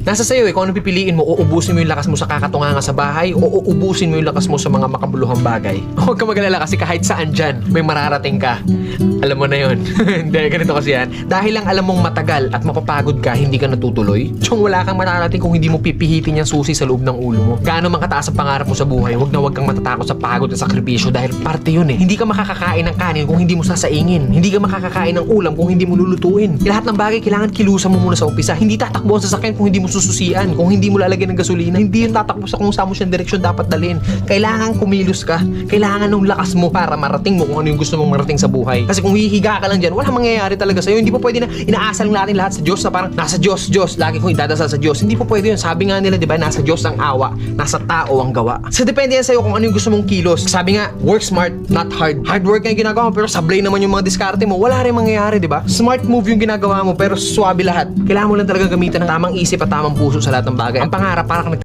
Nasa sa'yo eh, kung ano pipiliin mo, uubusin mo yung lakas mo sa kakatunganga sa bahay o uubusin mo yung lakas mo sa mga makabuluhang bagay. Huwag ka mag-alala kasi kahit saan dyan, may mararating ka. Alam mo na yun. Hindi, ganito kasi yan. Dahil lang alam mong matagal at mapapagod ka, hindi ka natutuloy. Tsong wala kang mararating kung hindi mo pipihitin yung susi sa loob ng ulo mo. Gaano man kataas ang pangarap mo sa buhay, huwag kang matatakot sa pagod at sakripisyo dahil parte yun eh. Hindi ka makakakain ng kanin kung hindi mo sasaingin. Hindi ka makakakain ng ulam kung hindi mo lulutuin. Lahat ng bagay kailangan kilusan mo muna sa umpisa. Hindi tatakbo ang sasakyan kung hindi mo sususian. Kung hindi mo lalagyan ng gasolina, hindi yun tatakbo sa kung saan mo siyang direksyon dapat dalhin. Kailangan kumilos ka. Kailangan ng lakas mo para marating mo kung ano yung gusto mong marating sa buhay. Kasi kung hihiga ka lang dyan, wala mangyayari talaga sa'yo. Hindi po pwede na inaasal natin lahat sa Diyos na parang nasa Diyos, Diyos. Lagi kong idadasal sa Diyos. Hindi po pwede yun. Sabi nga nila, di ba, nasa Diyos ang awa, nasa tao ang gawa. So depende yan sa'yo kung ano yung gusto mong kilos. Sabi nga, work smart, not hard. Hard work nga yung ginagawa mo, pero sablay naman yung mga diskarte mo. Wala rin mangyayari, di ba? Smart move yung ginagawa mo, pero swabe lahat. Kailangan mo lang talaga gamitan ng tamang isip at tamang puso sa lahat ng bagay. Ang pangarap, para kang